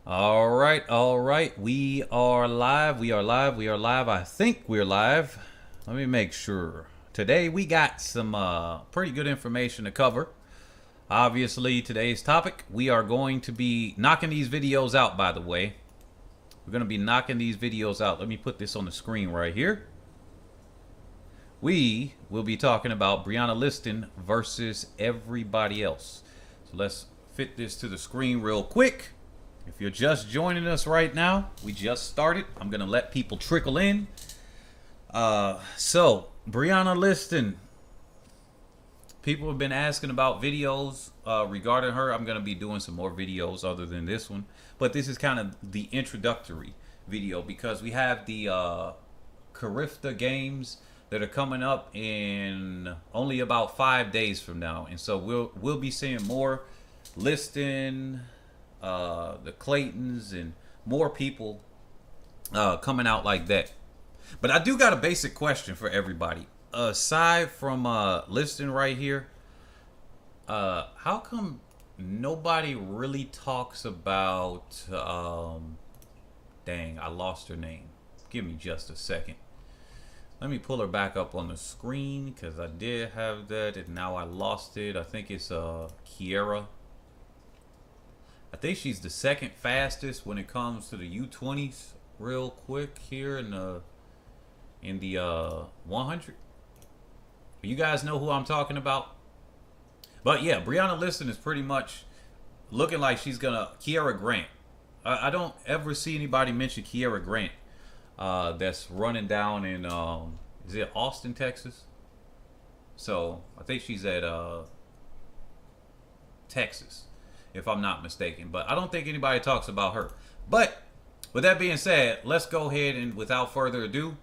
All right. We are live. We are live. We are live. I think we're live. Let me make sure. Today we got some pretty good information to cover. Obviously, today's topic, we are going to be knocking these videos out, by the way. We're going to be knocking these videos out. Let me put this on the screen right here. We will be talking about Brianna Lyston versus everybody else. So let's fit this to the screen real quick. If you're just joining us right now, we just started. I'm going to let people trickle in. So, Brianna Lyston. People have been asking about videos regarding her. I'm going to be doing some more videos other than this one. But this is kind of the introductory video because we have the Carifta Games that are coming up in only about 5 days from now. And so we'll be seeing more Liston, the Claytons, and more people coming out like that. But I do got a basic question for everybody. Aside from Liston right here, how come nobody really talks about dang, I lost her name. Give me just a second. Let me pull her back up on the screen because I did have that and now I lost it. I think it's Kiera. I think she's the second fastest when it comes to the U20s. Real quick here in the 100. You guys know who I'm talking about. But yeah, Brianna Lyston is pretty much looking like she's gonna Kiera Grant. I don't ever see anybody mention Kiera Grant. That's running down in is it Austin, Texas? So I think she's at Texas, if I'm not mistaken. But I don't think anybody talks about her. But with that being said, let's go ahead and without further ado,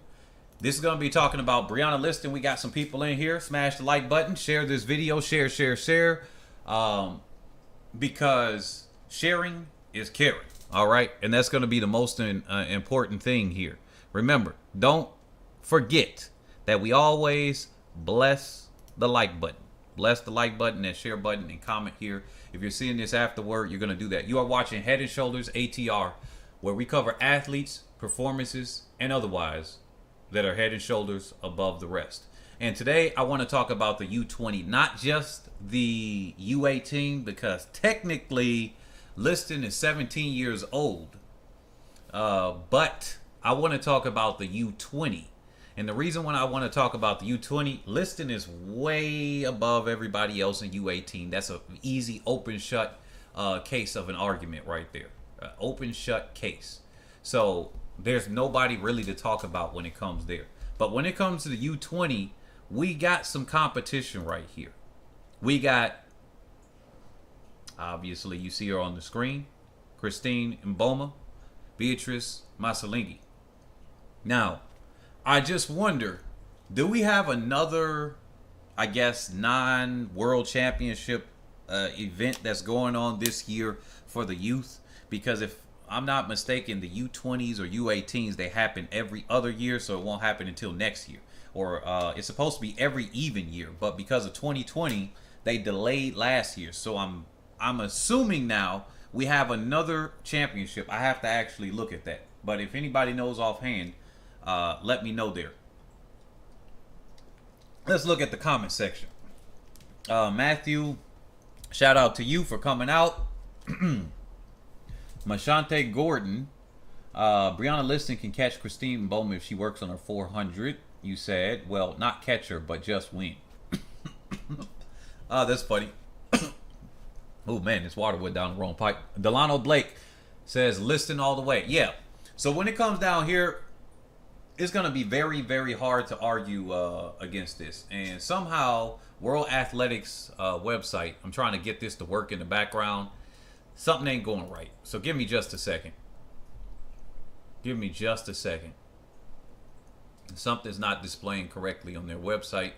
this is going to be talking about Brianna Lyston. We got some people in here. Smash the like button. Share this video. Share. Because sharing is caring. All right? And that's going to be the most important thing here. Remember, don't forget that we always bless the like button. Bless the like button and share button and comment here. If you're seeing this afterward, you're going to do that. You are watching Head and Shoulders ATR, where we cover athletes, performances, and otherwise that are head and shoulders above the rest. And today I want to talk about the U20, not just the U18, because technically Liston is 17 years old. But I want to talk about the U20. And the reason why I want to talk about the U20, Liston is way above everybody else in U18. That's an easy open shut case of an argument right there. Open shut case. So there's nobody really to talk about when it comes there. But when it comes to the U20, we got some competition right here. We got, obviously you see her on the screen, Christine Mboma, Beatrice Masalingi. Now, I just wonder, do we have another, I guess, non-world championship event that's going on this year for the youth? Because if I'm not mistaken, the U20s or U18s, they happen every other year, so it won't happen until next year. Or it's supposed to be every even year, but because of 2020, they delayed last year. So I'm assuming now we have another championship. I have to actually look at that. But if anybody knows offhand, let me know there. Let's look at the comment section. Matthew, shout out to you for coming out. Mashante Gordon, Brianna Lyston can catch Christine Mboma if she works on her 400. You said, well, not catch her, but just win. That's funny. Oh man, this water went down the wrong pipe. Delano Blake says Liston all the way. Yeah. So when it comes down here, it's gonna be very, very hard to argue against this. And somehow, World Athletics website, I'm trying to get this to work in the background. Something ain't going right. So give me just a second. Give me just a second. Something's not displaying correctly on their website.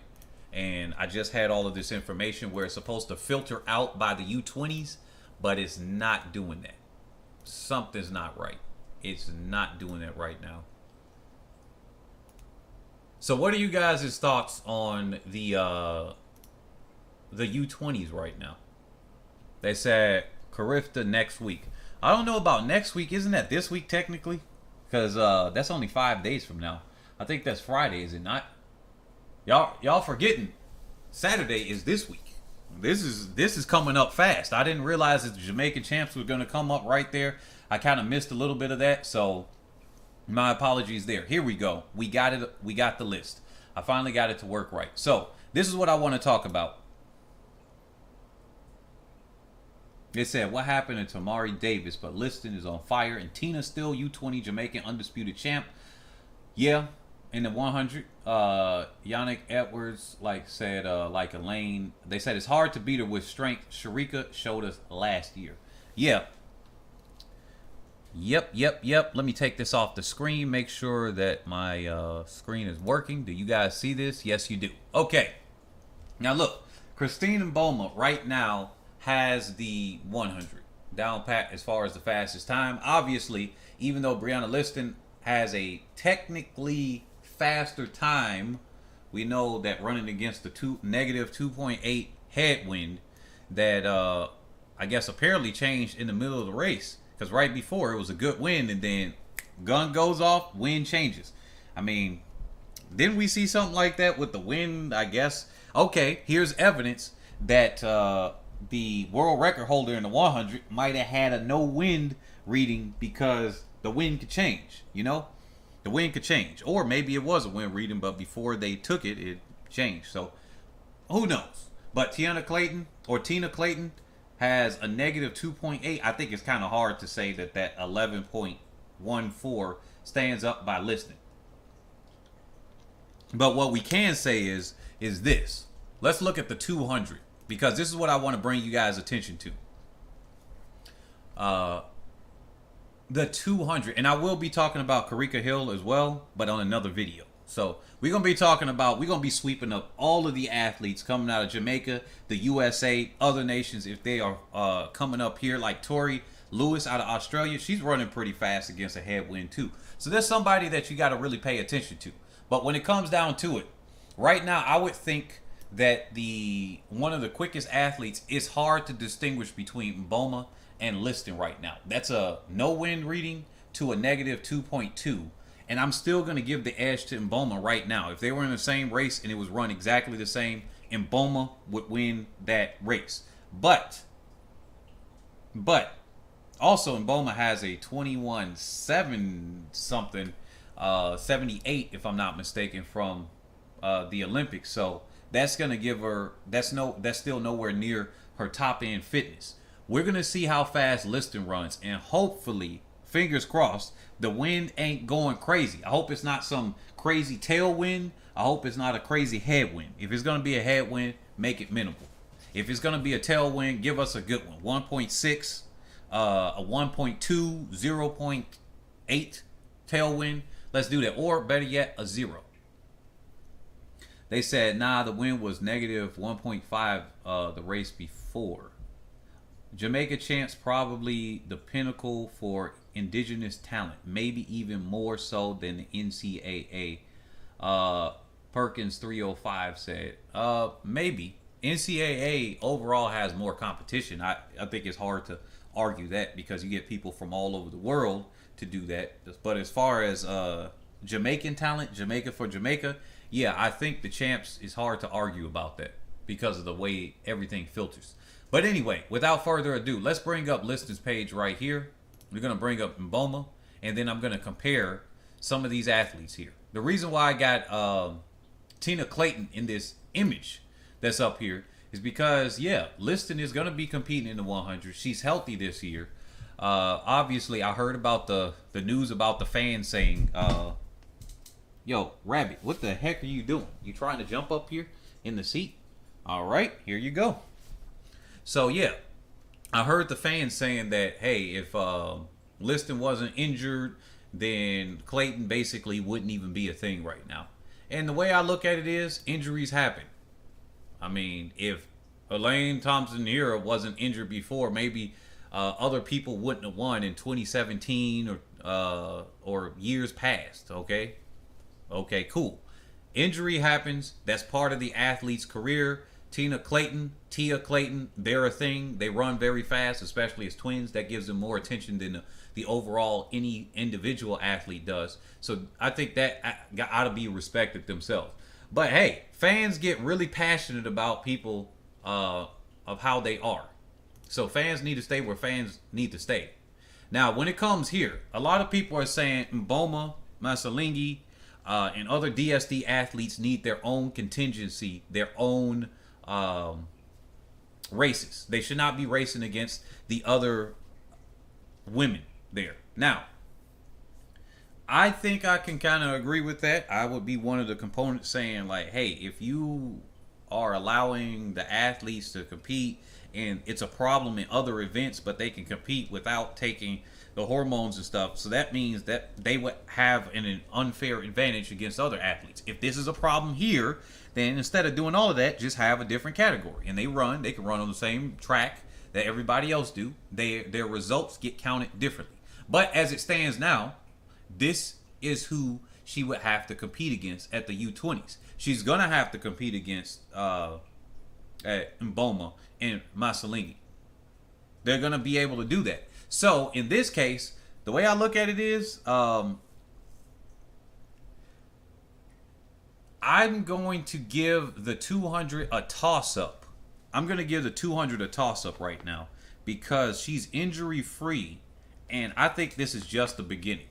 And I just had all of this information where it's supposed to filter out by the U20s, but it's not doing that. Something's not right. It's not doing that right now. So what are you guys' thoughts on the U20s right now? They said Carifta next week. I don't know about next week. Isn't that this week technically? Because that's only 5 days from now. I think that's Friday, is it not? Y'all forgetting Saturday is this week. This is coming up fast. I didn't realize that the Jamaican champs were going to come up right there. I kind of missed a little bit of that, so my apologies there. Here we go. We got it. We got the list. I finally got it to work right. So this is what I want to talk about. It said, what happened to Tamari Davis, but Liston is on fire, and Tina still U20 Jamaican undisputed champ. Yeah, in the 100, Yannick Edwards said like Elaine. They said it's hard to beat her with strength. Sharika showed us last year. Yeah. Yep. Let me take this off the screen. Make sure that my screen is working. Do you guys see this? Yes, you do. Okay. Now look, Christine Mboma right now has the 100 down pat as far as the fastest time. Obviously, even though Brianna Lyston has a technically faster time, we know that running against the negative 2.8 headwind that I guess apparently changed in the middle of the race, because right before it was a good wind and then gun goes off, wind changes. I mean, didn't we see something like that with the wind, I guess? Okay, here's evidence that the world record holder in the 100 might have had a no wind reading, because the wind could change, you know? The wind could change. Or maybe it was a wind reading, but before they took it, it changed. So, who knows? But Tina Clayton has a negative 2.8. I think it's kind of hard to say that 11.14 stands up by Liston. But what we can say is this. Let's look at the 200, because this is what I want to bring you guys attention to. The 200, and I will be talking about Carifta Hill as well, but on another video. So we're going to be sweeping up all of the athletes coming out of Jamaica, the USA, other nations, if they are coming up here, like Tori Lewis out of Australia. She's running pretty fast against a headwind too. So there's somebody that you got to really pay attention to. But when it comes down to it, right now I would think that one of the quickest athletes, is hard to distinguish between Mboma and Liston right now. That's a no wind reading to a negative 2.2. And I'm still going to give the edge to Mboma right now. If they were in the same race and it was run exactly the same, Mboma would win that race. But also Mboma has a 21.7 something, 78 if I'm not mistaken, from the Olympics. So that's going to give her, that's still nowhere near her top end fitness. We're going to see how fast Liston runs, and hopefully, fingers crossed, the wind ain't going crazy. I hope it's not some crazy tailwind. I hope it's not a crazy headwind. If it's going to be a headwind, make it minimal. If it's going to be a tailwind, give us a good one. 1.6, a 1.2, 0.8 tailwind. Let's do that. Or better yet, a 0. They said, nah, the wind was negative 1.5 the race before. Jamaica champs probably the pinnacle for indigenous talent, maybe even more so than the NCAA. Perkins 305 said, maybe. NCAA overall has more competition. I think it's hard to argue that, because you get people from all over the world to do that. But as far as Jamaican talent, Jamaica for Jamaica, yeah, I think the champs is hard to argue about that because of the way everything filters. But anyway, without further ado, let's bring up Liston's page right here. We're going to bring up Mboma, and then I'm going to compare some of these athletes here. The reason why I got Tina Clayton in this image that's up here is because, yeah, Liston is going to be competing in the 100. She's healthy this year. Obviously, I heard about the news about the fans saying, yo, Rabbit, what the heck are you doing? You trying to jump up here in the seat? All right, here you go. So, yeah, I heard the fans saying that, hey, if Liston wasn't injured, then Clayton basically wouldn't even be a thing right now. And the way I look at it is, injuries happen. I mean, if Elaine Thompson-Herah wasn't injured before, maybe other people wouldn't have won in 2017 or years past, okay? Okay, cool. Injury happens. That's part of the athlete's career. Tia Clayton, they're a thing. They run very fast, especially as twins. That gives them more attention than the overall any individual athlete does. So I think that ought to be respected themselves. But hey, fans get really passionate about people of how they are. So fans need to stay where fans need to stay. Now, when it comes here, a lot of people are saying Mboma, Masalingi, and other DSD athletes need their own contingency, their own races. They should not be racing against the other women there. Now, I think I can kind of agree with that. I would be one of the components saying, like, hey, if you are allowing the athletes to compete and it's a problem in other events, but they can compete without taking the hormones and stuff, so that means that they would have an unfair advantage against other athletes. If this is a problem here, then instead of doing all of that, just have a different category. And they can run on the same track that everybody else do. Their results get counted differently. But as it stands now, this is who she would have to compete against at the U20s. She's going to have to compete against Mboma and Masalingi. They're going to be able to do that. So in this case, the way I look at it is, I'm going to give the 200 a toss-up. I'm going to give the 200 a toss-up right now because she's injury-free, and I think this is just the beginning.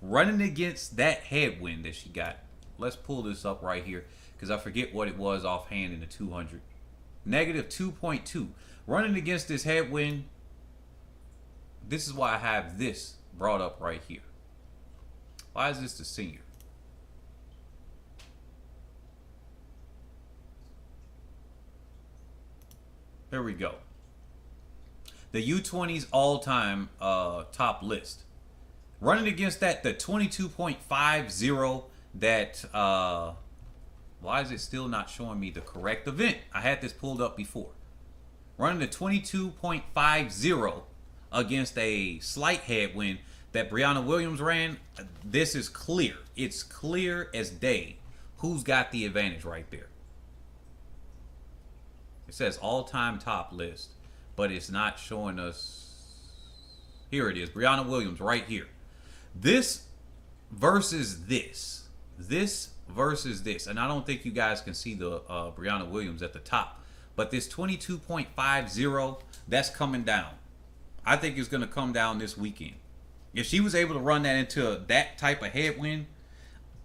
Running against that headwind that she got. Let's pull this up right here because I forget what it was offhand in the 200. Negative 2.2. Running against this headwind, this is why I have this brought up right here. Why is this the senior? There we go. The U20s all-time top list. Running against that, the 22.50 that, why is it still not showing me the correct event? I had this pulled up before. Running the 22.50 against a slight headwind that Brianna Williams ran. This is clear. It's clear as day who's got the advantage right there. It says all-time top list, but it's not showing us. Here it is. Brianna Williams right here. This versus this. This versus this. And I don't think you guys can see the Brianna Williams at the top. But this 22.50, that's coming down. I think it's going to come down this weekend. If she was able to run that into that type of headwind,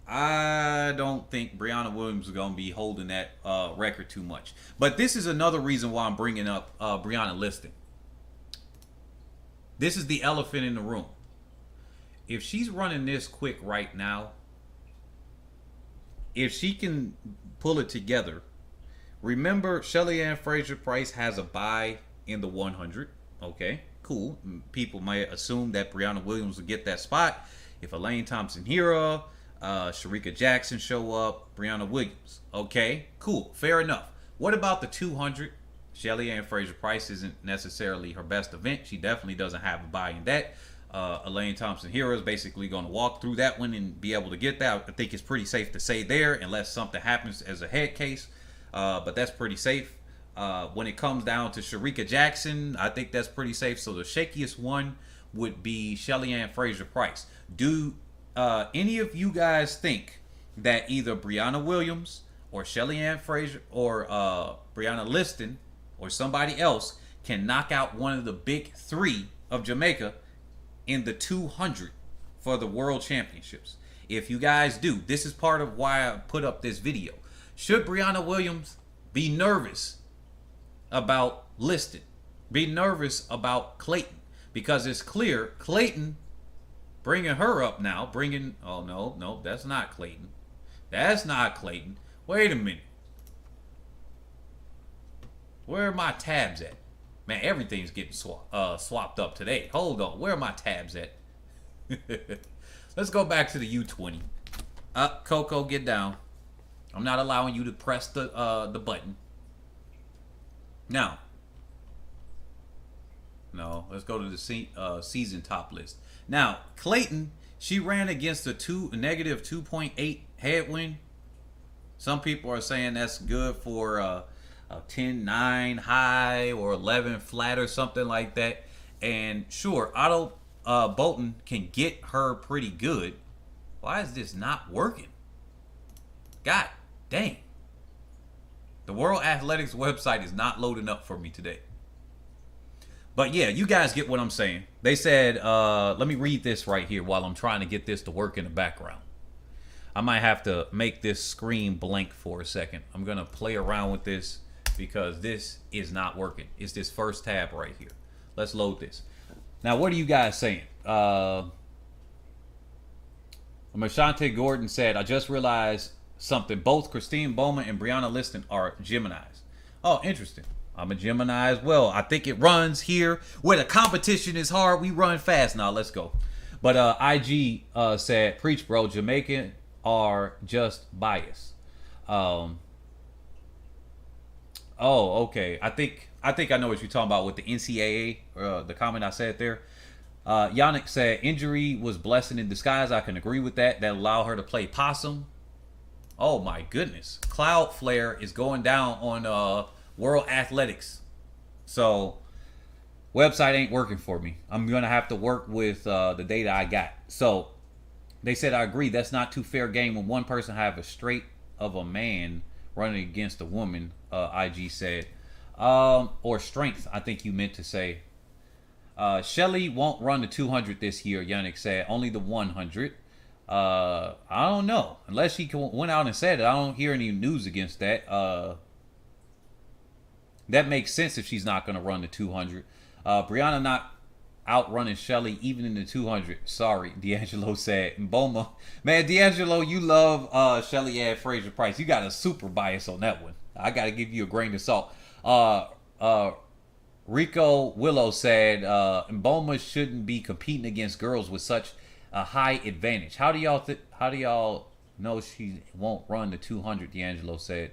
I don't think Brianna Williams is going to be holding that record too much. But this is another reason why I'm bringing up Brianna Lyston. This is the elephant in the room. If she's running this quick right now, if she can pull it together, remember Shelly Ann Fraser-Price has a bye in the 100. Okay, cool. People might assume that Brianna Williams will get that spot if Elaine Thompson-Herah, Sharika Jackson show up, Brianna Williams. Okay, cool. Fair enough. What about the 200? Shelly Ann Fraser-Price isn't necessarily her best event. She definitely doesn't have a bye in that. Elaine Thompson-Herah is basically going to walk through that one and be able to get that. I think it's pretty safe to say there unless something happens as a head case. But that's pretty safe. When it comes down to Sharika Jackson, I think that's pretty safe. So the shakiest one would be Shelly Ann Fraser-Price. Do any of you guys think that either Brianna Williams or Shelly Ann Fraser or Brianna Lyston or somebody else can knock out one of the big three of Jamaica in the 200 for the World Championships? If you guys do, this is part of why I put up this video. Should Brianna Williams be nervous about Liston? Be nervous about Clayton? Because it's clear Clayton bringing her up now. Oh, no, that's not Clayton. That's not Clayton. Wait a minute. Where are my tabs at? Man, everything's getting swapped up today. Hold on. Where are my tabs at? Let's go back to the U20. Coco, get down. I'm not allowing you to press the button. Now. No, let's go to the season top list. Now, Clayton, she ran against a negative 2.8 headwind. Some people are saying that's good for a 10-9 high or 11 flat or something like that. And sure, Otto Bolton can get her pretty good. Why is this not working? God dang. The World Athletics website is not loading up for me today. But yeah, you guys get what I'm saying. They said, let me read this right here while I'm trying to get this to work in the background. I might have to make this screen blank for a second. I'm going to play around with this because this is not working. It's this first tab right here. Let's load this. Now, what are you guys saying? Mashante Gordon said, I just realized something. Both Christine Mboma and Brianna Lyston are Geminis. Oh, interesting. I'm a Gemini as well. I think it runs here where the competition is hard. We run fast. Now, let's go. But IG said, preach, bro. Jamaican are just biased. Oh, okay. I think I know what you're talking about with the NCAA, the comment I said there. Yannick said, injury was blessing in disguise. I can agree with that. That allowed her to play possum. Oh, my goodness. Cloudflare is going down on World Athletics. So, website ain't working for me. I'm going to have to work with the data I got. So, they said, I agree. That's not too fair game when one person have a straight of a man running against a woman, IG said. Or strength, I think you meant to say. Shelly won't run the 200 this year, Yannick said. Only the 100. I don't know. Unless she went out and said it. I don't hear any news against that. That makes sense if she's not going to run the 200. Brianna not outrunning Shelly even in the 200. Sorry, D'Angelo said. Mboma. Man, D'Angelo, you love Shelly and Fraser Price. You got a super bias on that one. I got to give you a grain of salt. Rico Willow said, Mboma shouldn't be competing against girls with such a high advantage. How do y'all know she won't run the 200? D'Angelo said.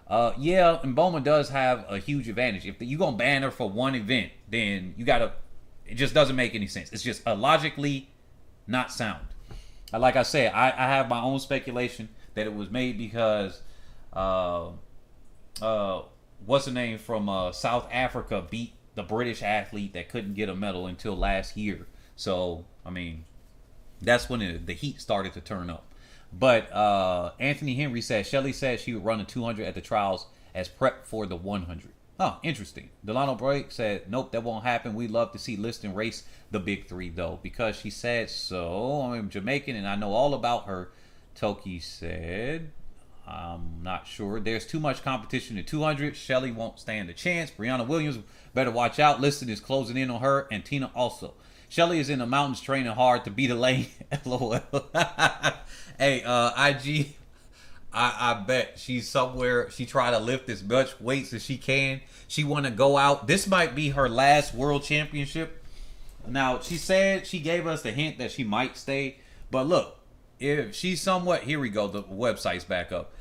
Yeah, Mboma does have a huge advantage. If you're gonna ban her for one event, then you gotta. It just doesn't make any sense. It's just logically not sound. Like I said, I have my own speculation that it was made because what's the name from South Africa beat the British athlete that couldn't get a medal until last year. So I mean, that's when the heat started to turn up. But Anthony Henry said, Shelly said she would run the 200 at the trials as prep for the 100. Oh, interesting. Delano Blake said, nope, that won't happen. We'd love to see Liston race the big three, though, because she said so. I'm Jamaican, and I know all about her. Toki said, I'm not sure. There's too much competition in 200. Shelly won't stand a chance. Brianna Williams better watch out. Liston is closing in on her, and Tina also. Shelly is in the mountains training hard to beat a lane. LOL. Hey, IG, I bet she's somewhere. She tried to lift as much weights as she can. She want to go out. This might be her last world championship. Now, she said she gave us the hint that she might stay. But look, if she's somewhat, here we go, the website's back up.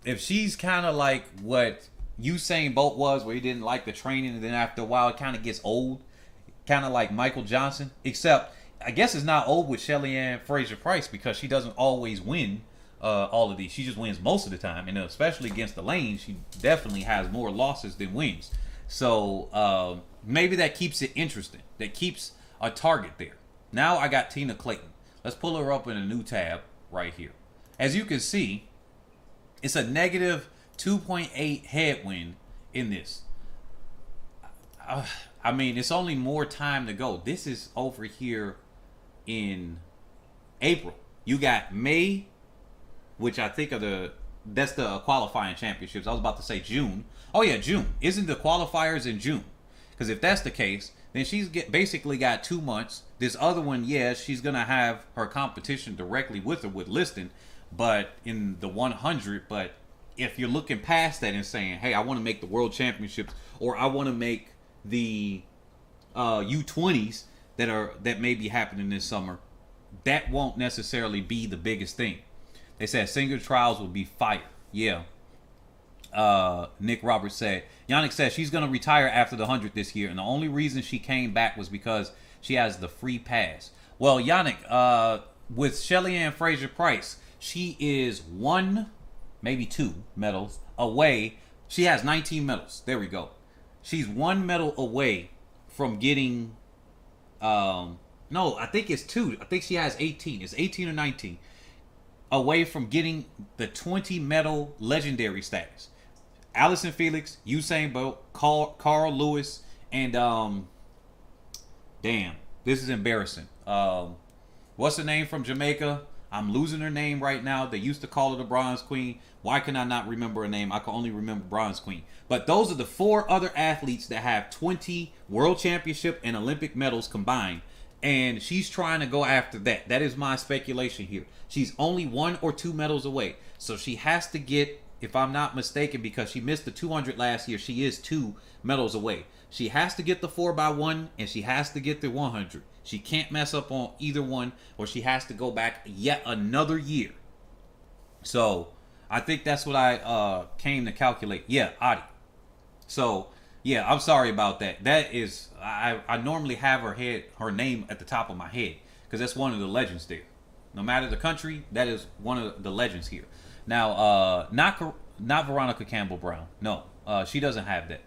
If she's kind of like what Usain Bolt was, where he didn't like the training, and then after a while it kind of gets old, kind of like Michael Johnson, except I guess it's not old with Shelly Ann Fraser Price because she doesn't always win all of these. She just wins most of the time, and especially against the lane, she definitely has more losses than wins. So maybe that keeps it interesting. That keeps a target there. Now I got Tina Clayton. Let's pull her up in a new tab right here. As you can see, it's a negative 2.8 headwind in this. I mean, it's only more time to go. This is over here in April. You got May, which I think that's the qualifying championships. I was about to say June. Oh yeah, June. Isn't the qualifiers in June? Because if that's the case, then she's basically got 2 months. This other one, yeah, she's going to have her competition directly with her with Liston, but in the 100. But if you're looking past that and saying, hey, I want to make the world championships, or I want to make the U20s that may be happening this summer, that won't necessarily be the biggest thing. They said single trials will be fire. Yeah. Nick Roberts said, Yannick said she's going to retire after the 100 this year, and the only reason she came back was because she has the free pass. Well, Yannick, with Shelly Ann Fraser Price, she is 1, maybe 2 medals away She has 19 medals. There we go. She's 1 medal away from getting. No, I think it's 2. I think she has 18. It's 18 or 19 away from getting the 20 medal legendary status. Allison Felix, Usain Bolt, Carl Lewis, and damn, this is embarrassing. What's her name from Jamaica? I'm losing her name right now. They used to call her the Bronze Queen. Why can I not remember her name? I can only remember Bronze Queen. But those are the 4 other athletes that have 20 World Championship and Olympic medals combined. And she's trying to go after that. That is my speculation here. She's only 1 or 2 medals away. So she has to get, if I'm not mistaken, because she missed the 200 last year, she is 2 medals away. She has to get the 4x1 and she has to get the 100. She can't mess up on either one, or she has to go back yet another year. So I think that's what I came to calculate. Yeah, Adi. So yeah, I'm sorry about that. That is, I normally have her name at the top of my head because that's one of the legends there. No matter the country, that is one of the legends here. Now, not Veronica Campbell Brown. No, she doesn't have that.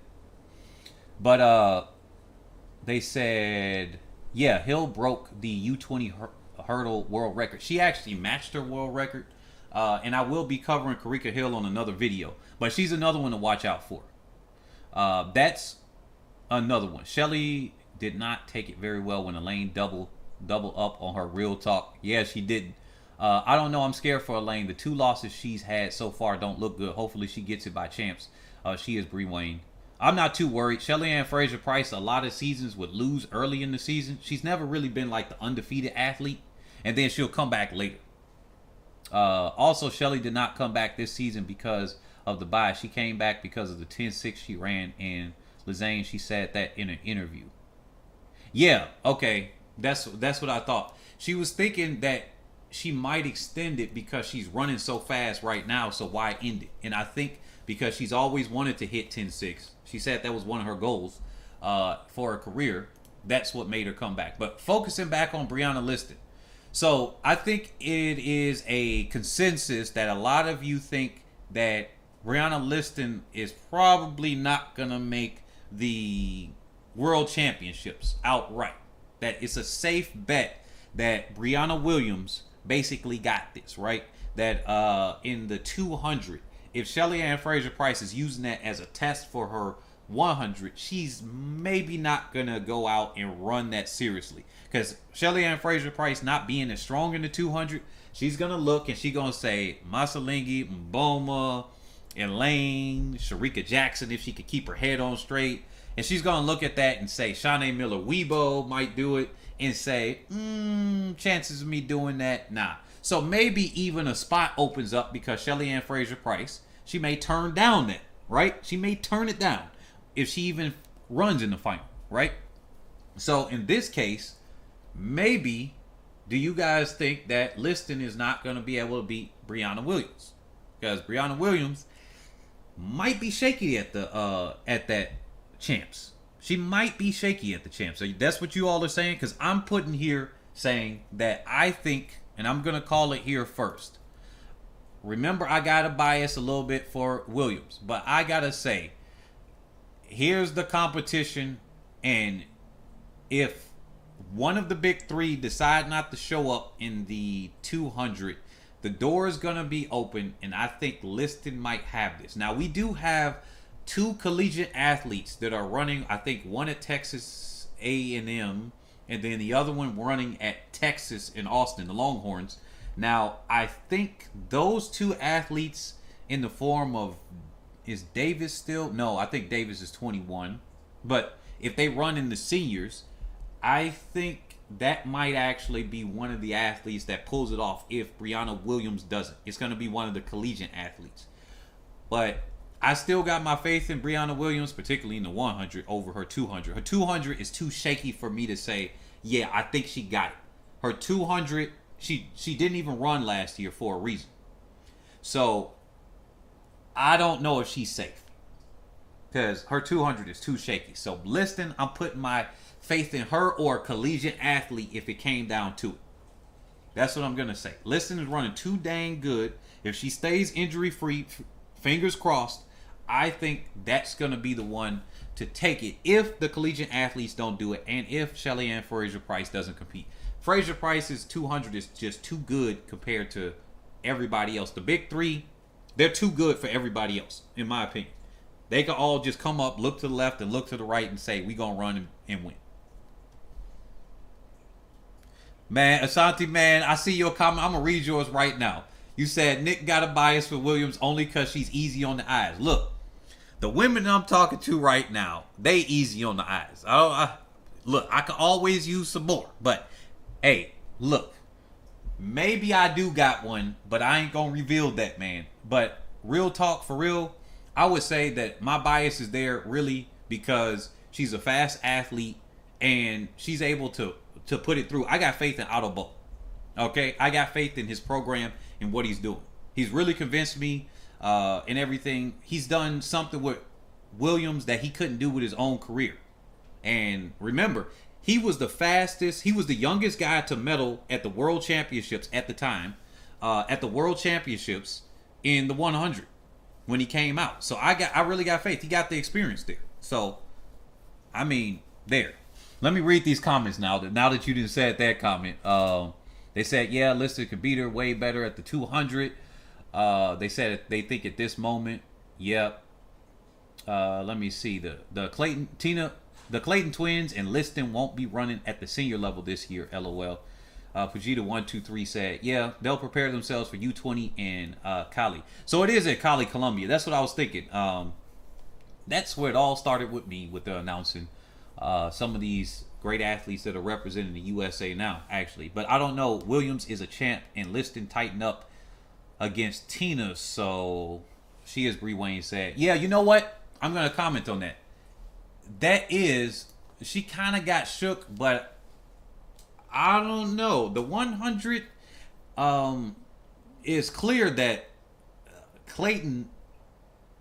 But they said, yeah, Hill broke the U20 hurdle world record. She actually matched her world record. And I will be covering Carifta Hill on another video. But she's another one to watch out for. That's another one. Shelly did not take it very well when Elaine double up on her real talk. Yeah, she didn't. I don't know. I'm scared for Elaine. The 2 losses she's had so far don't look good. Hopefully she gets it by champs. She is Bree Wayne. I'm not too worried. Shelly Ann Fraser-Price, a lot of seasons would lose early in the season. She's never really been like the undefeated athlete. And then she'll come back later. Also, Shelly did not come back this season because of the bye. She came back because of the 10-6 she ran in Lisanne. She said that in an interview. Yeah, okay. That's what I thought. She was thinking that she might extend it because she's running so fast right now, so why end it? And I think because she's always wanted to hit 10-6. She said that was one of her goals for her career. That's what made her come back. But focusing back on Brianna Lyston. So I think it is a consensus that a lot of you think that Brianna Lyston is probably not going to make the World Championships outright. That it's a safe bet that Brianna Williams basically got this, right? That in the 200, if Shelly Ann Fraser-Price is using that as a test for her 100, she's maybe not going to go out and run that seriously. Because Shelly Ann Fraser-Price not being as strong in the 200, she's going to look and she's going to say Masalingi, Mboma, Elaine, Sharika Jackson, if she could keep her head on straight. And she's going to look at that and say, Shanae Miller-Weibo might do it. And say, chances of me doing that, nah. So maybe even a spot opens up because Shelly Ann Fraser-Price, she may turn down that, right? She may turn it down if she even runs in the final, right? So in this case, maybe, do you guys think that Liston is not going to be able to beat Brianna Williams? Because Brianna Williams might be shaky at that champs. She might be shaky at the champs. So that's what you all are saying? Because I'm putting here saying that I think, and I'm going to call it here first. Remember, I got to bias a little bit for Williams. But I got to say, here's the competition. And if one of the big 3 decide not to show up in the 200, the door is going to be open. And I think Liston might have this. Now, we do have 2 collegiate athletes that are running. I think one at Texas A&M and then the other one running at Texas in Austin, the Longhorns. Now, I think those 2 athletes in the form of, is Davis still? No, I think Davis is 21. But if they run in the seniors, I think that might actually be one of the athletes that pulls it off if Brianna Williams doesn't. It's going to be one of the collegiate athletes. But I still got my faith in Brianna Williams, particularly in the 100 over her 200. Her 200 is too shaky for me to say, yeah, I think she got it. Her 200, she didn't even run last year for a reason. So I don't know if she's safe because her 200 is too shaky. So Liston, I'm putting my faith in her or a collegiate athlete if it came down to it. That's what I'm going to say. Liston is running too dang good. If she stays injury free, fingers crossed, I think that's going to be the one to take it if the collegiate athletes don't do it, and if Shelly Ann Fraser-Price doesn't compete. Fraser-Price's 200 is just too good compared to everybody else. The big three, they're too good for everybody else, in my opinion. They can all just come up, look to the left and look to the right and say, we going to run and win. Man, Ashanti, man, I see your comment. I'm going to read yours right now. You said Nick got a bias for Williams only because she's easy on the eyes. Look, the women I'm talking to right now, they easy on the eyes. Look, I can always use some more. But, hey, look, maybe I do got one, but I ain't going to reveal that, man. But real talk, for real, I would say that my bias is there really because she's a fast athlete and she's able to put it through. I got faith in Otto Bo. Okay? I got faith in his program and what he's doing. He's really convinced me in everything. He's done something with Williams that he couldn't do with his own career. And remember, he was the fastest, he was the youngest guy to medal at the World Championships at the time, at the World Championships in the 100 when he came out. So I really got faith. He got the experience there. So, I mean, there. Let me read these comments now that you didn't say that comment. They said, yeah, Liston could beat her way better at the 200. They said they think at this moment, yep. Let me see. The Clayton twins and Liston won't be running at the senior level this year, LOL. Fujita123 said, yeah, they'll prepare themselves for U20 and Cali. So it is at Cali, Colombia. That's what I was thinking. That's where it all started with me, with the announcing some of these great athletes that are representing the USA now, actually. But I don't know. Williams is a champ, and Liston tightened up against Tina. So she, as Bree Wayne said, yeah, you know what? I'm going to comment on that. That is, she kind of got shook, but I don't know. The 100 is clear that Clayton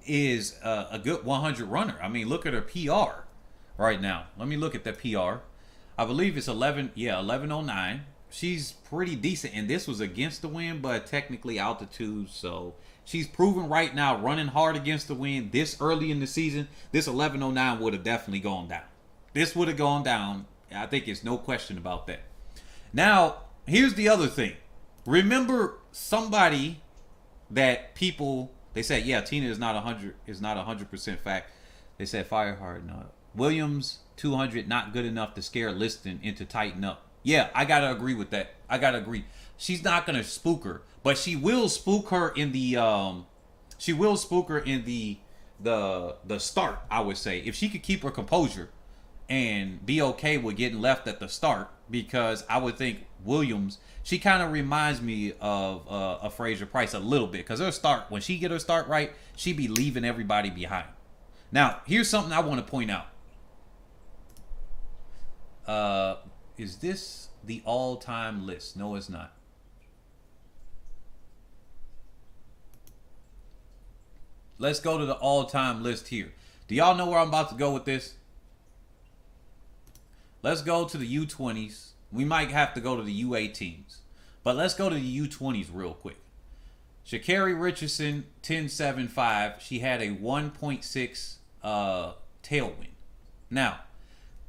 is a good 100 runner. I mean, look at her PR right now. Let me look at that PR. I believe it's 1109. She's pretty decent, and this was against the wind, but technically altitude. So she's proven right now, running hard against the wind this early in the season. This 1109 would have definitely gone down. This would have gone down. I think it's no question about that. Now, here's the other thing. Remember somebody that people, they said, yeah, Tina is not 100% fact. They said fire hard. No. Williams 200 not good enough to scare Liston into tighten up. Yeah, I gotta agree with that. I gotta agree. She's not gonna spook her, but she will spook her in the the start. I would say if she could keep her composure and be okay with getting left at the start, because I would think Williams, she kind of reminds me of a Fraser-Price a little bit, because her start, when she get her start right, she be leaving everybody behind. Now, here's something I want to point out. Is this the all-time list? No, it's not. Let's go to the all-time list here. Do y'all know where I'm about to go with this? Let's go to the U20s. We might have to go to the U18s. But let's go to the U20s real quick. Sha'Carri Richardson, 10.75. She had a 1.6 tailwind. Now,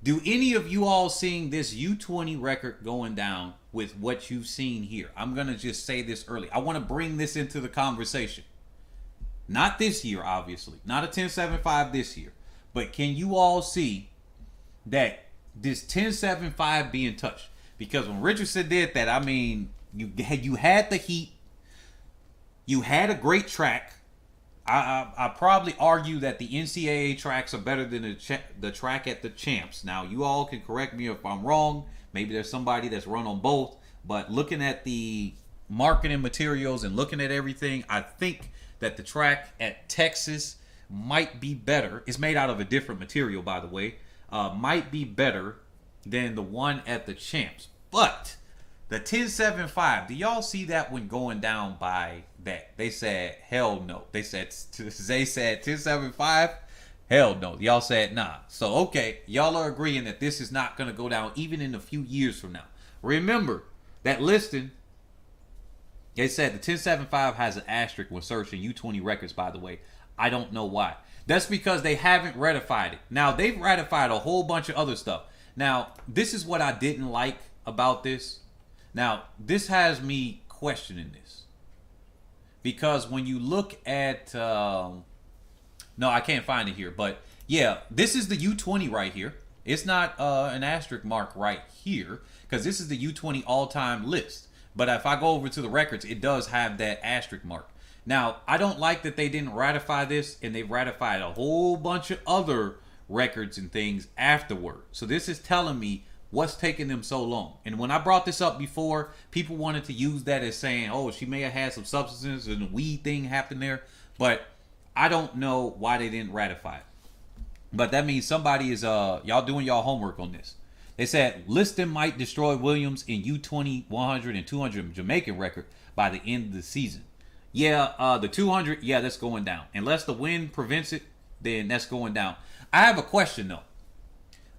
do any of you all seeing this U20 record going down with what you've seen here? I'm going to just say this early. I want to bring this into the conversation. Not this year, obviously. Not a 10.75 this year. But can you all see that this 10.75 being touched? Because when Richardson did that, I mean, you had the heat. You had a great track. I probably argue that the NCAA tracks are better than the track at the champs. Now, you all can correct me if I'm wrong. Maybe there's somebody that's run on both. But looking at the marketing materials and looking at everything, I think that the track at Texas might be better. It's made out of a different material, by the way. Might be better than the one at the champs. But the 10.75, do y'all see that one going down by that? They said, hell no. They said 10.75, hell no. Y'all said nah. So, okay, y'all are agreeing that this is not going to go down even in a few years from now. Remember that Liston, they said the 10.75 has an asterisk when searching U20 records, by the way. I don't know why. That's because they haven't ratified it. Now, they've ratified a whole bunch of other stuff. Now, this is what I didn't like about this. Now, this has me questioning this. Because when you look at... no, I can't find it here. But, yeah, this is the U20 right here. It's not an asterisk mark right here. Because this is the U20 all-time list. But if I go over to the records, it does have that asterisk mark. Now, I don't like that they didn't ratify this, and they ratified a whole bunch of other records and things afterward. So this is telling me what's taking them so long. And when I brought this up before, people wanted to use that as saying, oh, she may have had some substances and a weed thing happened there. But I don't know why they didn't ratify it. But that means somebody is, y'all doing y'all homework on this. They said Liston might destroy Williams in U20, 100, and 200 Jamaican record by the end of the season. Yeah, the 200, yeah, that's going down. Unless the wind prevents it, then that's going down. I have a question, though.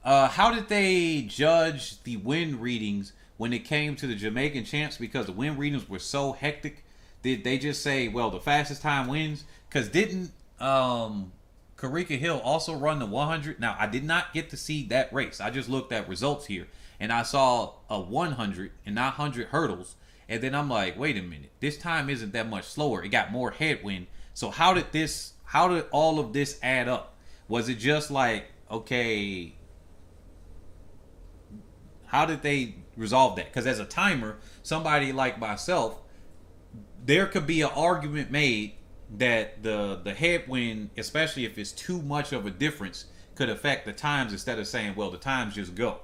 How did they judge the wind readings when it came to the Jamaican champs? Because the wind readings were so hectic. Did they just say, well, the fastest time wins? Because didn't Carifta Hill also run the 100? Now, I did not get to see that race. I just looked at results here. And I saw a 100 and not 100 hurdles. And then I'm like, wait a minute. This time isn't that much slower. It got more headwind. So how did all of this add up? Was it just like, okay, how did they resolve that? Because as a timer, somebody like myself, there could be an argument made that the headwind, especially if it's too much of a difference, could affect the times instead of saying, well, the times just go.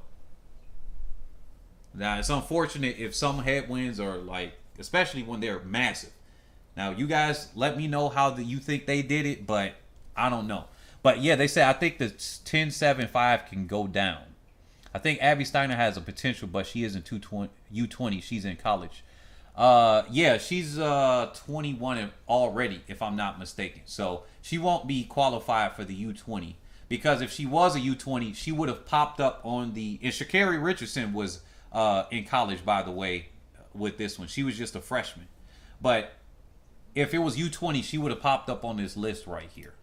Now, it's unfortunate if some headwinds are like, especially when they're massive. Now, you guys let me know how you think they did it, but I don't know. But yeah, they say I think the 10.75 can go down. I think Abby Steiner has a potential, but she isn't U20. She's in college. Yeah, she's 21 already, if I'm not mistaken. So she won't be qualified for the U20. Because if she was a U20, she would have popped up on the... And Sha'Carri Richardson was in college, by the way, with this one. She was just a freshman. But if it was U20, she would have popped up on this list right here.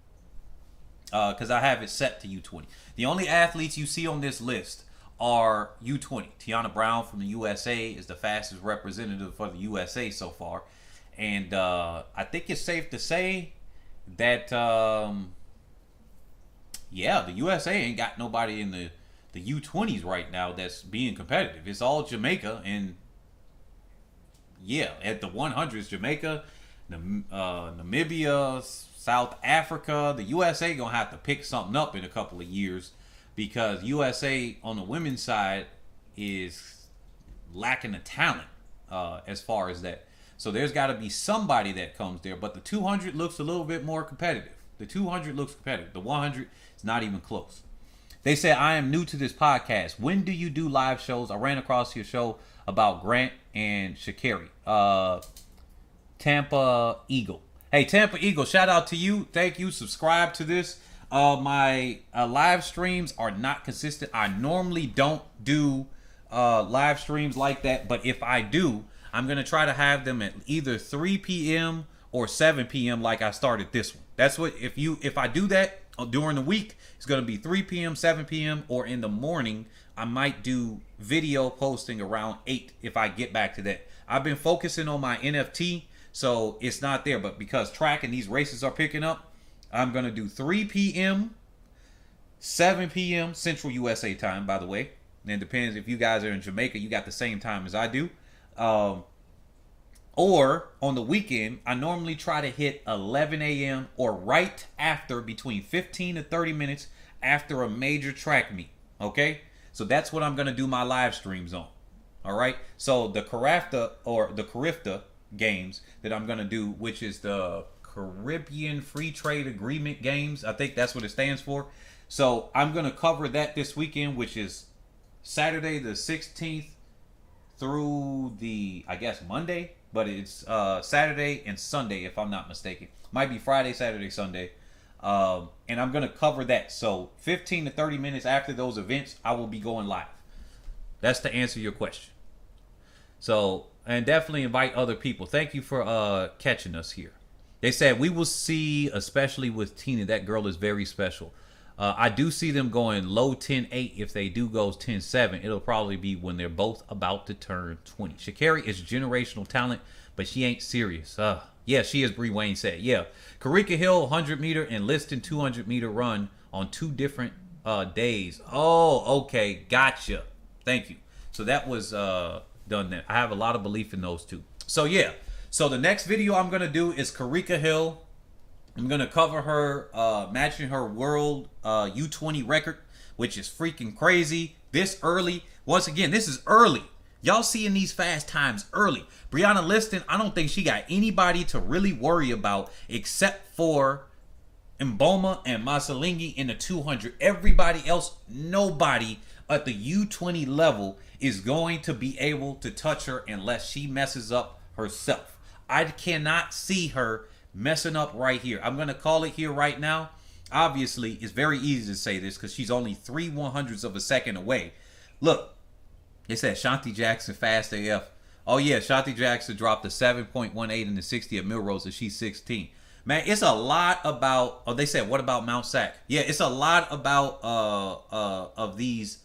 Because I have it set to U20. The only athletes you see on this list are U20. Tiana Brown from the USA is the fastest representative for the USA so far. And I think it's safe to say that, yeah, the USA ain't got nobody in the U20s right now that's being competitive. It's all Jamaica. And, yeah, at the 100s, Jamaica, Namibia, South Africa. The USA going to have to pick something up in a couple of years. Because USA on the women's side is lacking the talent as far as that. So there's got to be somebody that comes there. But the 200 looks a little bit more competitive. The 200 looks competitive. The 100 is not even close. They said, I am new to this podcast. When do you do live shows? I ran across your show about Grant and Sha'Carri. Tampa Eagle. Hey, Tampa Eagle, shout out to you. Thank you. Subscribe to this. My live streams are not consistent. I normally don't do live streams like that, but if I do, I'm going to try to have them at either 3 p.m. or 7 p.m. like I started this one. That's what, if I do that during the week, it's going to be 3 p.m., 7 p.m., or in the morning, I might do video posting around 8 if I get back to that. I've been focusing on my NFT, so it's not there, but because track and these races are picking up, I'm going to do 3 p.m., 7 p.m. Central USA time, by the way. And it depends if you guys are in Jamaica, you got the same time as I do. Or on the weekend, I normally try to hit 11 a.m. or right after, between 15 to 30 minutes after a major track meet. Okay? So that's what I'm going to do my live streams on. All right? So the Carifta Games that I'm going to do, which is the Caribbean Free Trade Agreement Games. I think that's what it stands for. So I'm going to cover that this weekend, which is Saturday the 16th through the, I guess, Monday. But it's Saturday and Sunday, if I'm not mistaken. Might be Friday, Saturday, Sunday. And I'm going to cover that. So 15 to 30 minutes after those events, I will be going live. That's to answer your question. So, and definitely invite other people. Thank you for catching us here. They said we will see, especially with Tina. That girl is very special. I do see them going low 10-8. If they do go 10-7, it'll probably be when they're both about to turn 20. Sha'Carri is generational talent, but she ain't serious. Yeah, she is. Bree Wayne said. Yeah, Carifta Hill 100-meter and Liston 200-meter run on 2 different days. Oh, okay, gotcha. Thank you. So that was done there. I have a lot of belief in those two. So yeah. So the next video I'm gonna do is Carifta Hill. I'm gonna cover her matching her world U20 record, which is freaking crazy. This early. Once again, this is early. Y'all seeing these fast times early. Brianna Lyston, I don't think she got anybody to really worry about except for Mboma and Masalingi in the 200. Everybody else, nobody at the U20 level is going to be able to touch her unless she messes up herself. I cannot see her messing up right here. I'm going to call it here right now. Obviously, it's very easy to say this because she's only 3/100ths of a second away. Look, they said Shanti Jackson fast AF. Oh yeah, Shanti Jackson dropped a 7.18 in the 60 at Milrose and she's 16. Man, it's a lot about, oh, they said, what about Mount Sac? Yeah, it's a lot about of these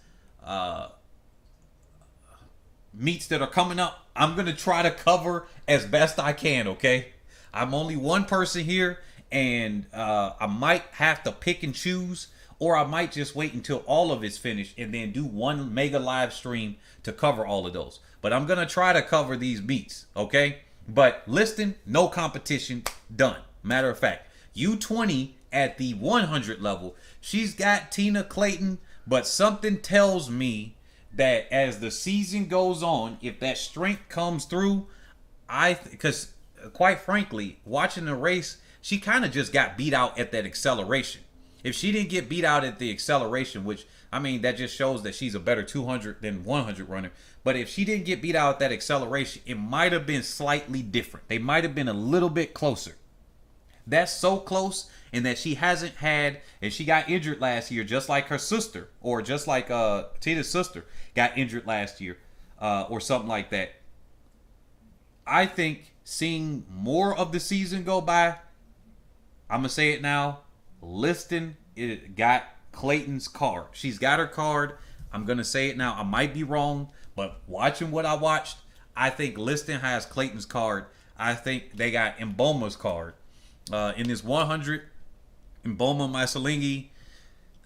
meets that are coming up. I'm going to try to cover as best I can, okay? I'm only one person here, and I might have to pick and choose, or I might just wait until all of it's finished and then do one mega live stream to cover all of those. But I'm going to try to cover these meets, okay? But Liston, no competition, done. Matter of fact, U20 at the 100 level, she's got Tina Clayton, but something tells me that as the season goes on, if that strength comes through, because quite frankly, watching the race, she kind of just got beat out at that acceleration. If she didn't get beat out at the acceleration, which, I mean, that just shows that she's a better 200 than 100 runner. But if she didn't get beat out at that acceleration, it might have been slightly different. They might have been a little bit closer. That's so close, and that she hasn't had, and she got injured last year, just like her sister, or just like Tina's sister got injured last year, or something like that. I think seeing more of the season go by, I'm gonna say it now, Liston got Clayton's card. She's got her card. I'm gonna say it now. I might be wrong, but watching what I watched, I think Liston has Clayton's card. I think they got Mboma's card. In this 100, Mboma, Masalingi,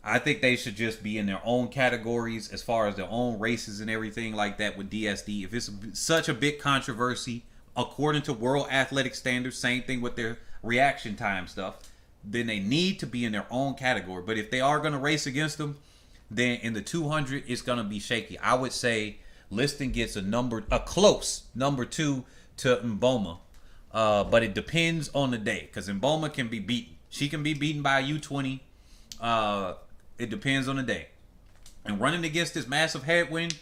I think they should just be in their own categories as far as their own races and everything like that with DSD. If it's such a big controversy, according to World Athletic Standards, same thing with their reaction time stuff, then they need to be in their own category. But if they are going to race against them, then in the 200, it's going to be shaky. I would say Liston gets a close number 2 to Mboma. But it depends on the day, because Mboma can be beaten. She can be beaten by a U20. It depends on the day. And running against this massive headwind,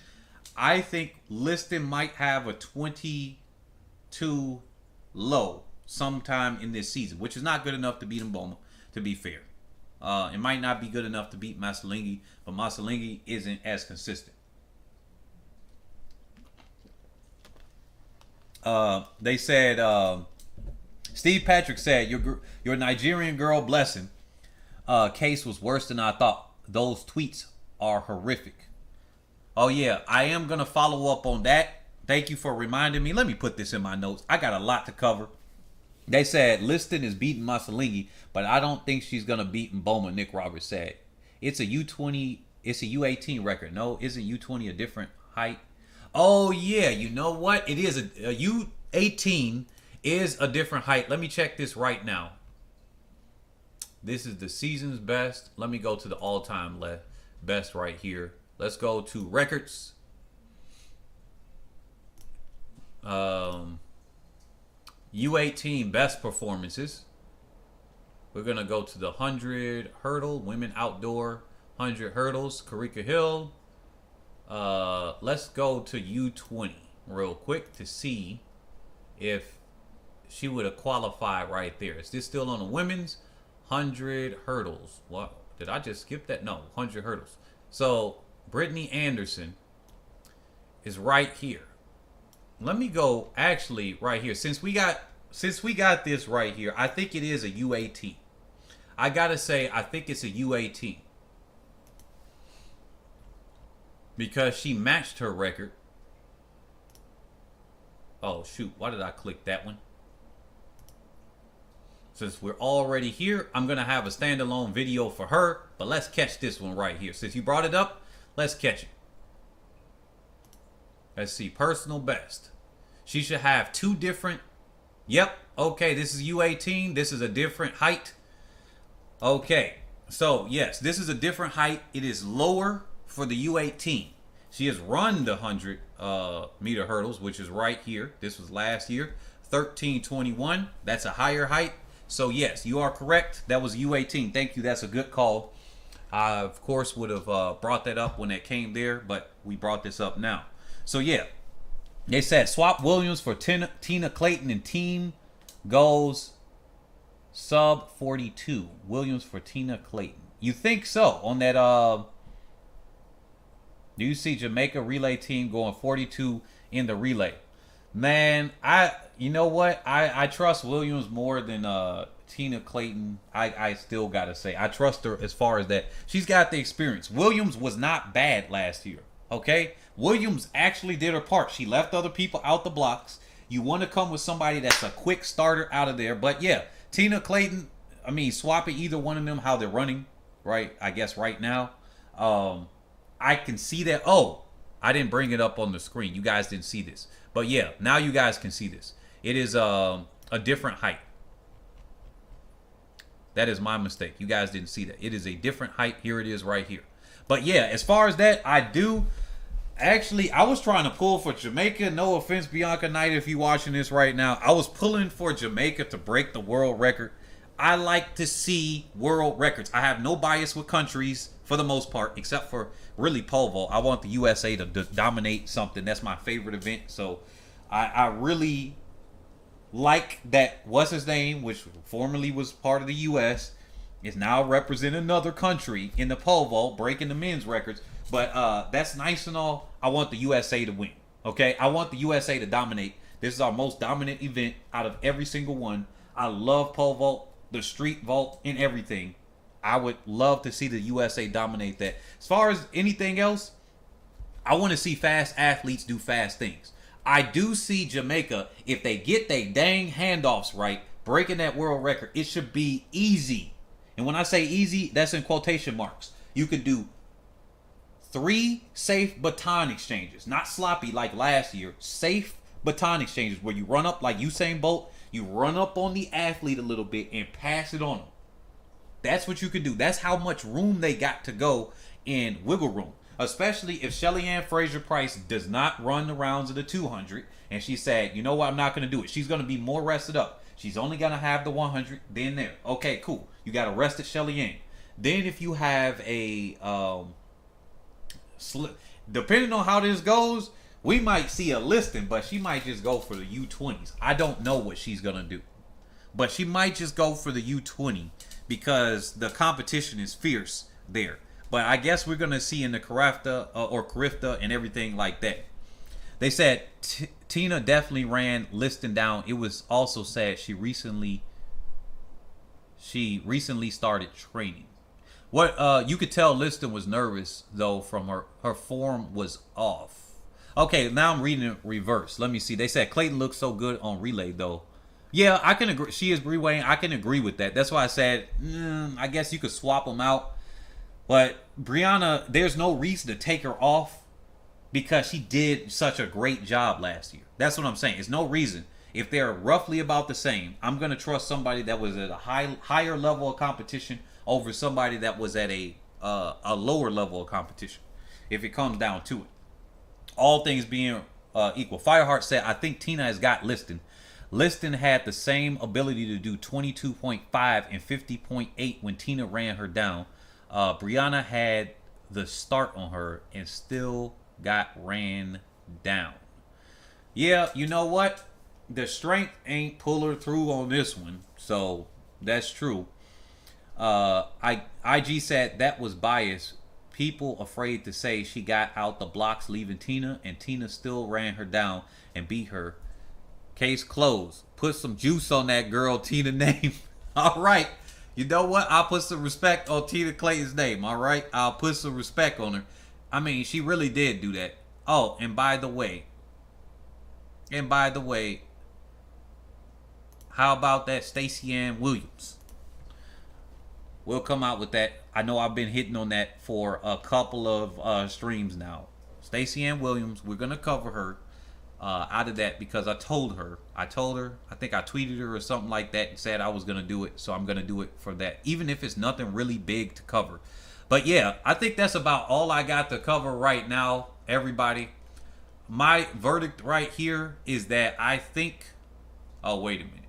I think Liston might have a 22 low sometime in this season, which is not good enough to beat Mboma, to be fair. It might not be good enough to beat Masalingi, but Masalingi isn't as consistent. They said, Steve Patrick said, your Nigerian girl blessing case was worse than I thought. Those tweets are horrific. Oh yeah, I am going to follow up on that. Thank you for reminding me. Let me put this in my notes. I got a lot to cover. They said Liston is beating Masalingi, but I don't think she's going to beat Mboma, Nick Roberts said. It's a U20, it's a U18 record. No, isn't U20 a different height? Oh yeah, you know what? It is a U18 is a different height. Let me check this right now. This is the season's best. Let me go to the all-time best right here. Let's go to records. U18 best performances. We're gonna go to the 100 hurdle, women outdoor 100 hurdles, Carifta Hill. Let's go to U20 real quick to see if she would have qualified right there. Is this still on the women's 100 hurdles? What, did I just skip that? No, 100 hurdles. So Brittany Anderson is right here. Let me go actually right here. Since we got since we got this right here, I think it is a UAT. I gotta say, I think it's a UAT. Because she matched her record. Oh, shoot. Why did I click that one? Since we're already here, I'm going to have a standalone video for her. But let's catch this one right here. Since you brought it up, let's catch it. Let's see. Personal best. She should have two different. Yep. Okay. This is U18. This is a different height. Okay. So, yes. This is a different height. It is lower for the U18. She has run the 100 meter hurdles, which is right here. This was last year. 13:21. That's a higher height. So, yes, you are correct. That was U18. Thank you. That's a good call. I, of course, would have brought that up when it came there, but we brought this up now. So, yeah. They said swap Williams for Tina Clayton, and team goes sub 42. Williams for Tina Clayton. You think so on that... Do you see Jamaica relay team going 42 in the relay? Man, you know what? I trust Williams more than Tina Clayton. I still gotta say I trust her as far as that. She's got the experience. Williams was not bad last year. Okay? Williams actually did her part. She left other people out the blocks. You want to come with somebody that's a quick starter out of there. But yeah, Tina Clayton, I mean, swapping either one of them, how they're running, right? I guess right now. I can see that. Oh, I didn't bring it up on the screen. You guys didn't see this. But yeah, now you guys can see this. It is a different height. That is my mistake. You guys didn't see that. It is a different height. Here it is right here. But yeah, as far as that, I was trying to pull for Jamaica. No offense, Bianca Knight, if you're watching this right now. I was pulling for Jamaica to break the world record. I like to see world records. I have no bias with countries for the most part, except for really pole vault. I want the USA to dominate something. That's my favorite event. So I really like that. What's his name, which formerly was part of the US, is now representing another country in the pole vault, breaking the men's records. But that's nice and all. I want the USA to win. Okay, I want the USA to dominate. This is our most dominant event out of every single one. I love pole vault, the street vault, and everything. I would love to see the USA dominate that. As far as anything else, I want to see fast athletes do fast things. I do see Jamaica, if they get their dang handoffs right, breaking that world record, it should be easy. And when I say easy, that's in quotation marks. You could do 3 safe baton exchanges, not sloppy like last year. Safe baton exchanges where you run up like Usain Bolt, you run up on the athlete a little bit and pass it on them. That's what you can do. That's how much room they got to go in wiggle room. Especially if Shelly Ann Fraser-Price does not run the rounds of the 200. And she said, you know what, I'm not going to do it. She's going to be more rested up. She's only going to have the 100, then there. Okay, cool. You got a rested Shelly Ann. Then if you have a... depending on how this goes, we might see a Liston, but she might just go for the U20s. I don't know what she's going to do. But she might just go for the U20 because the competition is fierce there. But I guess we're going to see in the Carifta and everything like that. They said Tina definitely ran Liston down. It was also said she recently started training. What you could tell Liston was nervous though from her form was off. Okay, now I'm reading it reverse. Let me see. They said Clayton looks so good on relay though. Yeah, I can agree. She is relaying. I can agree with that. That's why I said I guess you could swap them out. But Brianna, there's no reason to take her off because she did such a great job last year. That's what I'm saying. There's no reason. If they're roughly about the same, I'm going to trust somebody that was at a higher level of competition over somebody that was at a lower level of competition, if it comes down to it. All things being equal. Fireheart said, I think Tina has got Liston. Liston had the same ability to do 22.5 and 50.8 when Tina ran her down. Brianna had the start on her and still got ran down. Yeah, you know what? The strength ain't pull her through on this one. So that's true. IG said that was biased. People afraid to say she got out the blocks leaving Tina, and Tina still ran her down and beat her. Case closed. Put some juice on that girl Tina name. All right. You know what? I'll put some respect on Tina Clayton's name. All right. I'll put some respect on her. I mean, she really did do that. Oh, and by the way, how about that Stacey Ann Williams? We'll come out with that. I know I've been hitting on that for a couple of streams now. Stacey Ann Williams, we're going to cover her out of that because I told her, I think I tweeted her or something like that and said I was going to do it. So I'm going to do it for that, even if it's nothing really big to cover. But yeah, I think that's about all I got to cover right now, everybody. My verdict right here is that I think, oh, wait a minute.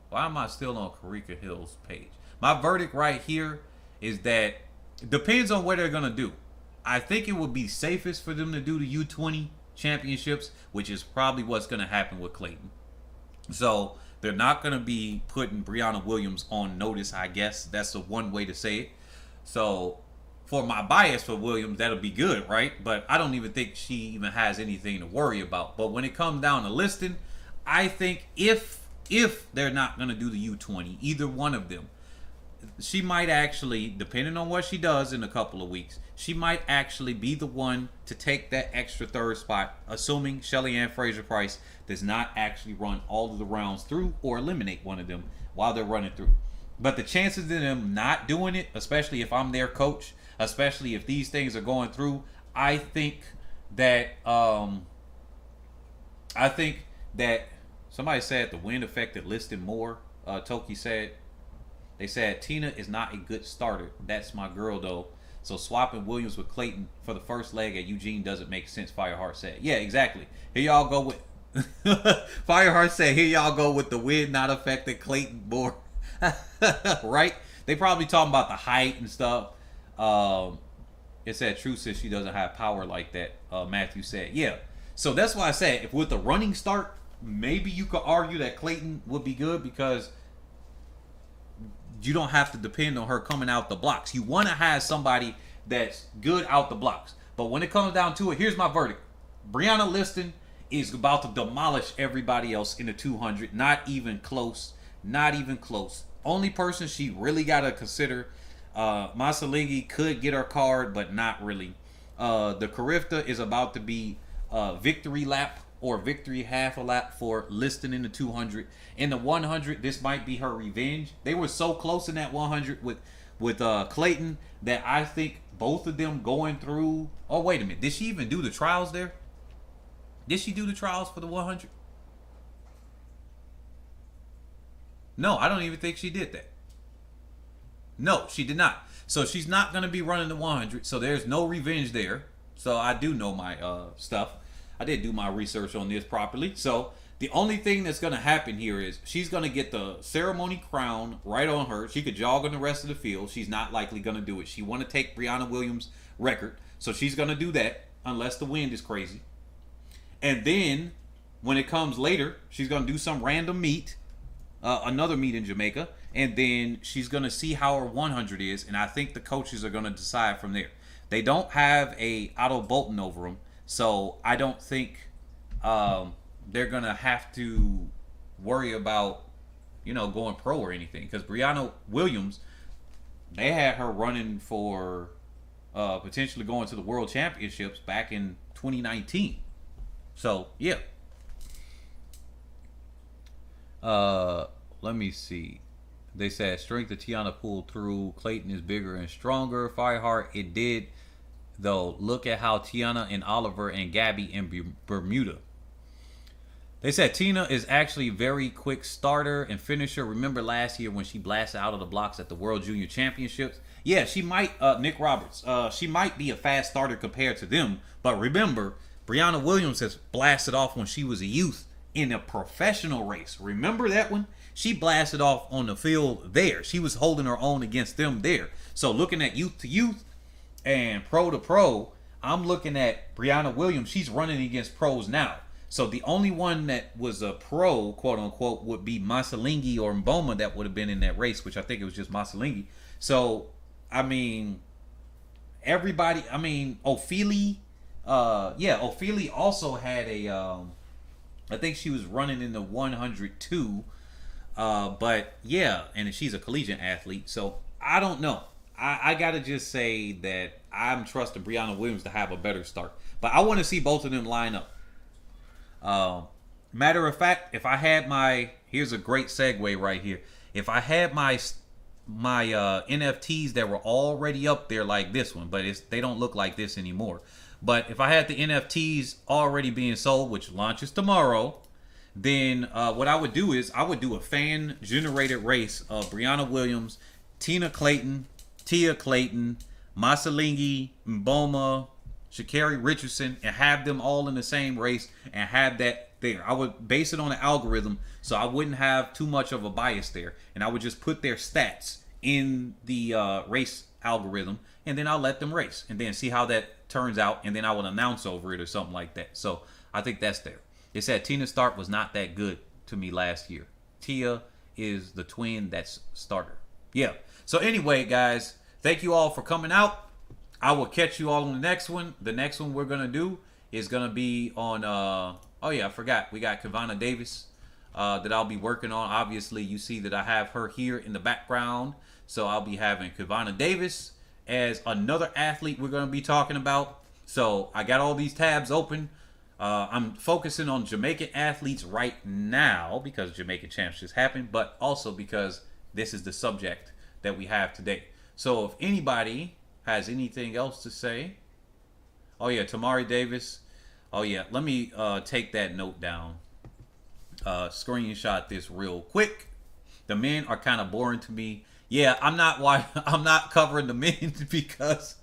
Why am I still on Carifta Hill's page? My verdict right here is that it depends on what they're going to do. I think it would be safest for them to do the U20 championships, which is probably what's going to happen with Clayton. So they're not going to be putting Brianna Williams on notice, I guess. That's the one way to say it. So for my bias for Williams, that'll be good, right? But I don't even think she even has anything to worry about. But when it comes down to Liston, I think if they're not going to do the U20, either one of them, she might actually, depending on what she does in a couple of weeks, she might actually be the one to take that extra third spot, assuming Shelly Ann Fraser-Price does not actually run all of the rounds through or eliminate one of them while they're running through. But the chances of them not doing it, especially if I'm their coach, especially if these things are going through, I think that somebody said the wind affected Liston more. Toki said, they said Tina is not a good starter. That's my girl though. So swapping Williams with Clayton for the first leg at Eugene doesn't make sense, Fireheart said. Yeah, exactly. Here y'all go with Fireheart said, here y'all go with the wind not affecting Clayton more. Right? They probably talking about the height and stuff. It said True says she doesn't have power like that. Matthew said, yeah. So that's why I said if with the running start, maybe you could argue that Clayton would be good because you don't have to depend on her coming out the blocks. You want to have somebody that's good out the blocks. But when it comes down to it, here's my verdict. Brianna Lyston is about to demolish everybody else in the 200. Not even close. Not even close. Only person she really got to consider, Masalingi could get her card, but not really. The Carifta is about to be victory lap or victory half a lap for Liston in the 200. In the 100, this might be her revenge. They were so close in that 100 with Clayton that I think both of them going through. Oh, wait a minute. Did she even do the trials there? Did she do the trials for the 100? No, I don't even think she did that. No, she did not. So she's not going to be running the 100. So there's no revenge there. So I do know my stuff. I did do my research on this properly. So the only thing that's going to happen here is she's going to get the ceremony crown right on her. She could jog on the rest of the field. She's not likely going to do it. She want to take Brianna Williams' record. So she's going to do that unless the wind is crazy. And then when it comes later, she's going to do some random meet, another meet in Jamaica. And then she's going to see how her 100 is. And I think the coaches are going to decide from there. They don't have a Otto Bolton over them. So I don't think they're going to have to worry about, going pro or anything. Because Brianna Williams, they had her running for potentially going to the World Championships back in 2019. So, yeah. Let me see. They said strength of Tiana pulled through. Clayton is bigger and stronger. Fireheart, it did. Though, look at how Tiana and Oliver and Gabby in Bermuda. They said Tina is actually a very quick starter and finisher. Remember last year when she blasted out of the blocks at the World Junior Championships? Yeah, she might, Nick Roberts, she might be a fast starter compared to them. But remember, Brianna Williams has blasted off when she was a youth in a professional race. Remember that one? She blasted off on the field there. She was holding her own against them there. So looking at youth to youth, and pro to pro, I'm looking at Brianna Williams. She's running against pros now. So the only one that was a pro, quote unquote, would be Masalingi or Mboma that would have been in that race, which I think it was just Masalingi. So, everybody, Ophelia, Ophelia also had a I think she was running in the 102. But yeah, and she's a collegiate athlete, so I don't know. I gotta just say that I'm trusting Brianna Williams to have a better start. But I want to see both of them line up. Matter of fact, if I had my, here's a great segue right here. If I had my NFTs that were already up there like this one, but they don't look like this anymore. But if I had the NFTs already being sold, which launches tomorrow, then what I would do is I would do a fan generated race of Brianna Williams, Clayton, Tia Clayton, Masalingi, Mboma, Sha'Carri Richardson, and have them all in the same race and have that there. I would base it on an algorithm so I wouldn't have too much of a bias there, and I would just put their stats in the race algorithm, and then I'll let them race and then see how that turns out, and then I would announce over it or something like that. So I think that's there. It said Tina Stark was not that good to me last year. Tia is the twin that's starter. Yeah. So anyway, guys, thank you all for coming out. I will catch you all on the next one. The next one we're going to do is going to be on, oh yeah, I forgot. We got Kavana Davis that I'll be working on. Obviously, you see that I have her here in the background. So I'll be having Kavana Davis as another athlete we're going to be talking about. So I got all these tabs open. I'm focusing on Jamaican athletes right now because Jamaican Champs just happened, but also because this is the subject that we have today. So if anybody has anything else to say, oh yeah, Tamari Davis. Oh yeah, let me take that note down. Screenshot this real quick. The men are kind of boring to me. Yeah, I'm not covering the men because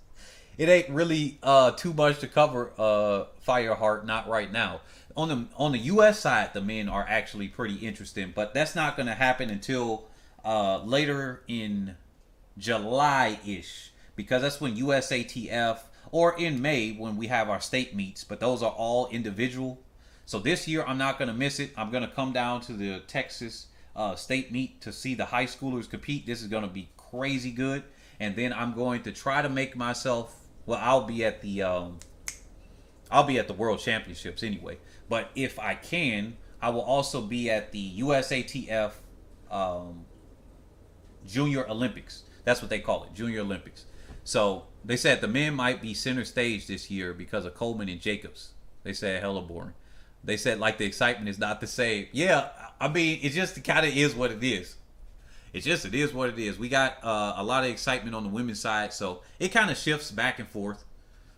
it ain't really too much to cover. Fireheart, not right now. On the U.S. side, the men are actually pretty interesting, but that's not going to happen until later in July-ish, because that's when USATF, or in May when we have our state meets, but those are all individual. So this year I'm not going to miss it. I'm going to come down to the Texas state meet to see the high schoolers compete. This is going to be crazy good. And then I'm going to try to make myself, well, I'll be at the World Championships anyway. But if I can, I will also be at the USATF Junior Olympics. That's what they call it, Junior Olympics. So they said the men might be center stage this year because of Coleman and Jacobs. They said hella boring. They said like the excitement is not the same. Yeah, I mean, it just kind of is what it is. It is what it is. We got a lot of excitement on the women's side, so it kind of shifts back and forth.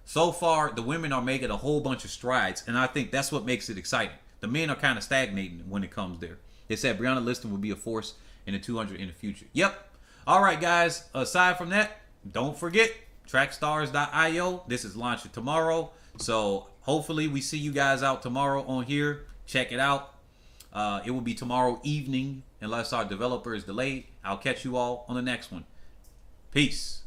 So far, the women are making a whole bunch of strides, and I think that's what makes it exciting. The men are kind of stagnating when it comes there. They said Brianna Lyston will be a force in the 200 in the future. Yep. All right, guys. Aside from that, don't forget trackstars.io. This is launching tomorrow, so hopefully we see you guys out tomorrow on here. Check it out. It will be tomorrow evening unless our developer is delayed. I'll catch you all on the next one. Peace.